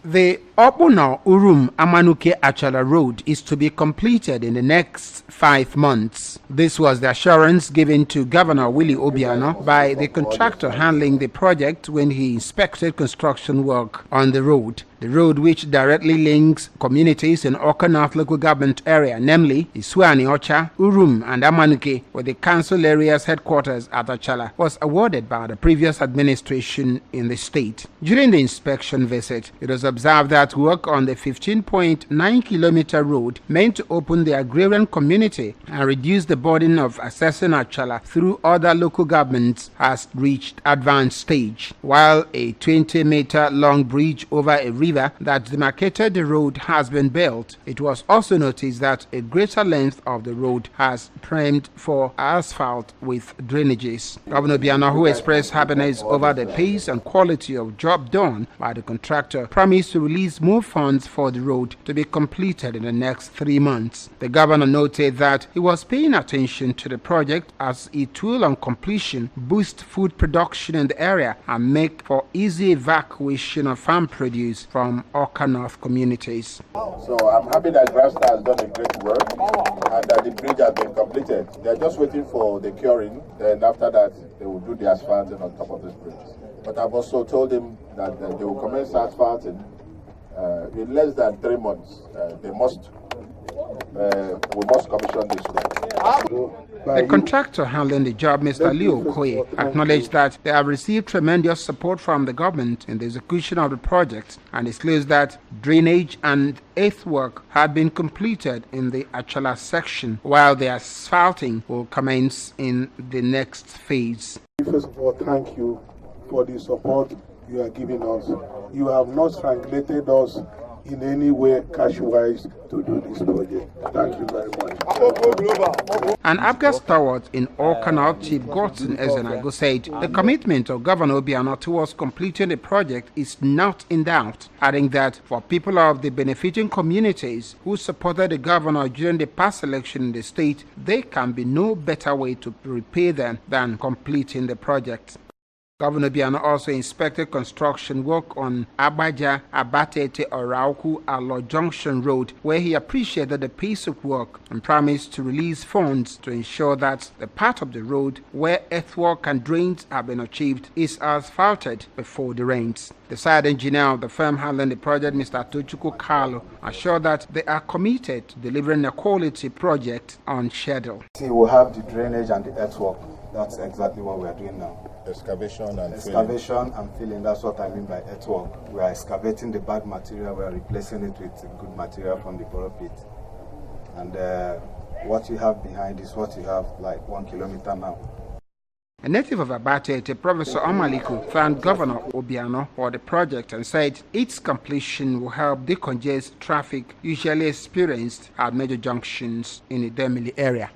The Okpuno Urum Amanuke Achalla road is to be completed in the next 5 months. This was the assurance given to Governor Willie Obiano by the contractor handling the project when he inspected construction work on the road. The road, which directly links communities in Okpuno local government area, namely Isuani Ocha, Urum and Amanuke, with the council area's headquarters at Achalla, was awarded by the previous administration in the state. During the inspection visit, it was observed that work on the 15.9-kilometer road meant to open the agrarian community and reduce the burden of accessing Achalla through other local governments has reached advanced stage, while a 20-meter long bridge over a river that demarcated the road has been built. It was also noticed that a greater length of the road has primed for asphalt with drainages. Governor Obiano, who expressed happiness over the pace and quality of job done by the contractor, promised to release more funds for the road to be completed in the next 3 months. The governor noted that he was paying attention to the project as it will, on completion, boost food production in the area and make for easy evacuation of farm produce from Okpuno communities. So I'm happy that Grafster has done a great work and that the bridge has been completed. They're just waiting for the curing, then after that they will do the asphalting on top of this bridge. But I've also told them that they will commence asphalting in less than 3 months. We must commission this road. The contractor handling the job, Mr. Leo Koye, acknowledged that they have received tremendous support from the government in the execution of the project and disclosed that drainage and earthwork had been completed in the Achalla section, while the asphalting will commence in the next phase. First of all, thank you for the support you are giving us. You have not strangulated us in any way cash-wise to do this project. Thank you very much. An Abga stalwart in Okpuno, Chief Godson Ezenago, said the commitment of Governor Obiano towards completing the project is not in doubt, adding that for people of the benefiting communities who supported the governor during the past election in the state, there can be no better way to repay them than completing the project. Governor Obiano also inspected construction work on Abaja Abatete Orauku Alo Junction Road, where he appreciated the pace of work and promised to release funds to ensure that the part of the road where earthwork and drains have been achieved is asphalted before the rains. The site engineer of the firm handling the project, Mr. Tochukwu Carlo, assured that they are committed to delivering a quality project on schedule. See, we have the drainage and the earthwork. That's exactly what we are doing now. Excavation and filling. That's what I mean by earthwork. We are excavating the bad material, we are replacing it with good material from the borough pit. And what you have behind is what you have like 1 kilometer now. A native of Abatete, Professor Omaliku, thanked Governor Obiano for the project and said its completion will help decongest traffic usually experienced at major junctions in the Demili area.